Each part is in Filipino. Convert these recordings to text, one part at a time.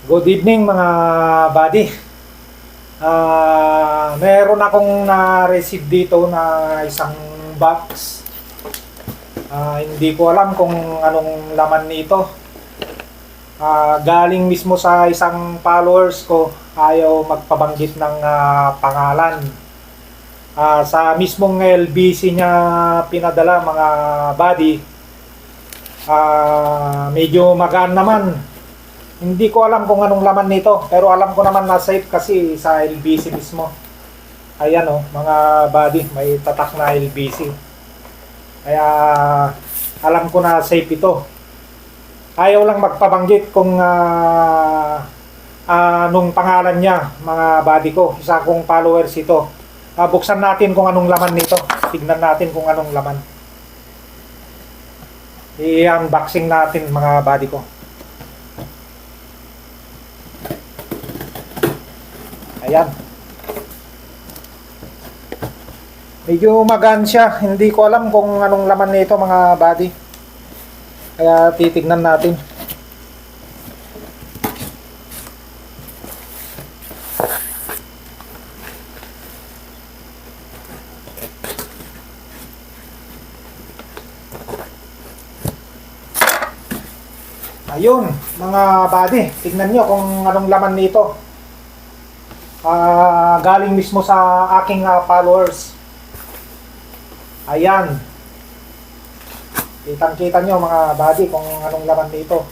Good evening mga buddy. Meron akong na-receive dito na isang box. Hindi ko alam kung anong laman nito. Galing mismo sa isang followers ko. Ayaw magpabanggit ng pangalan. Sa mismong LBC niya pinadala mga buddy. Medyo magaan naman. Hindi ko alam kung anong laman nito, pero alam ko naman na safe kasi sa LBC mismo. Ayan mga buddy, may tatak na LBC. Kaya alam ko na safe ito. Ayaw lang magpabanggit kung anong pangalan niya, mga buddy ko. Isa kong followers ito. Buksan natin kung anong laman nito. Tignan natin kung anong laman. I-unboxing natin mga buddy ko. Ayan. Medyo magaan siya. Hindi ko alam kung anong laman nito mga buddy. Kaya titignan natin. Ayun, mga buddy. Tignan nyo kung anong laman nito. Galing mismo sa aking followers. Ayan. Kitang-kita nyo mga buddy kung anong laman nito.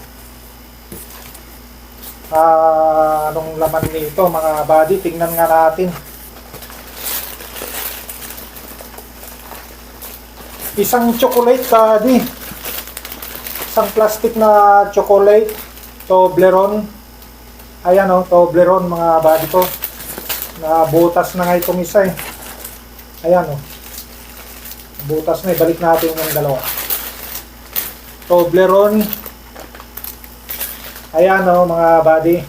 Anong laman nito mga buddy. Tingnan nga natin. Isang chocolate buddy. Isang plastic na chocolate. Toblerone. Ayan Toblerone mga buddy ko. Butas na nga itong isa eh. Ayan butas na, balik natin yung dalawa. Toblerone. Ayan mga buddy.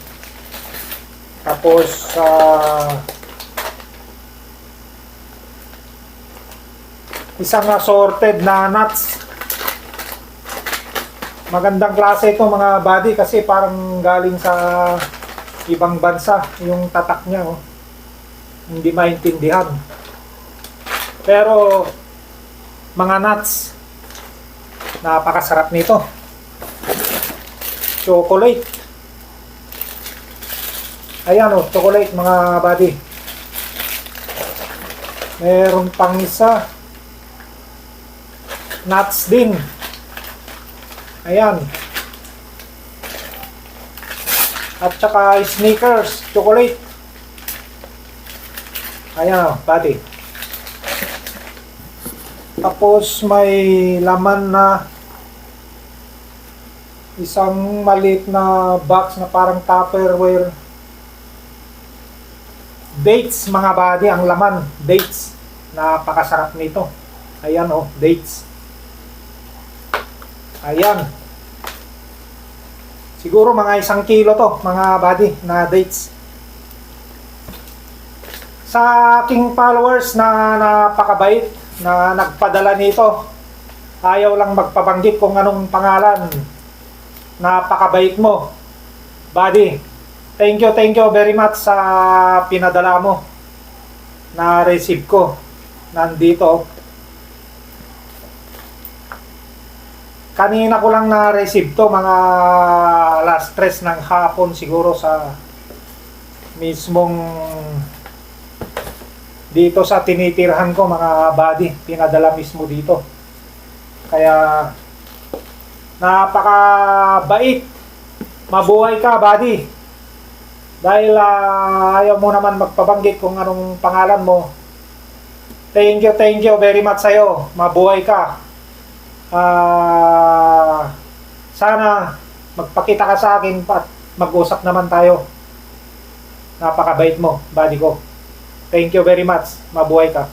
Tapos isang assorted na nuts. Magandang klase ito mga buddy kasi parang galing sa ibang bansa yung tatak niya Hindi maintindihan. Pero mga nuts, napakasarap nito. Chocolate. Ayan chocolate mga buddy. Meron pang isa. Nuts din. Ayan. At saka Snickers, chocolate. Ayan buddy. Tapos may laman na isang maliit na box na parang Tupperware. Dates mga buddy ang laman. Dates. Napakasarap nito. Ayan dates. Ayan. Siguro mga 1 kilo to mga buddy na dates. Sa aking followers na napakabait na nagpadala nito, ayaw lang magpabanggit kung anong pangalan. Napakabait mo buddy. Thank you very much sa pinadala mo. Na receive ko nandito. Kanina ko lang na-receive to mga alas 3 ng hapon siguro sa mismong dito sa tinitirhan ko mga buddy. Pinadala mismo dito. Kaya napakabait. Mabuhay ka buddy. Dahil ayaw mo naman magpabanggit kung anong pangalan mo. Thank you very much sa'yo. Mabuhay ka. Sana magpakita ka sa akin at mag-usap naman tayo. Napakabait mo, buddy ko. Thank you very much. Mabuhay ka.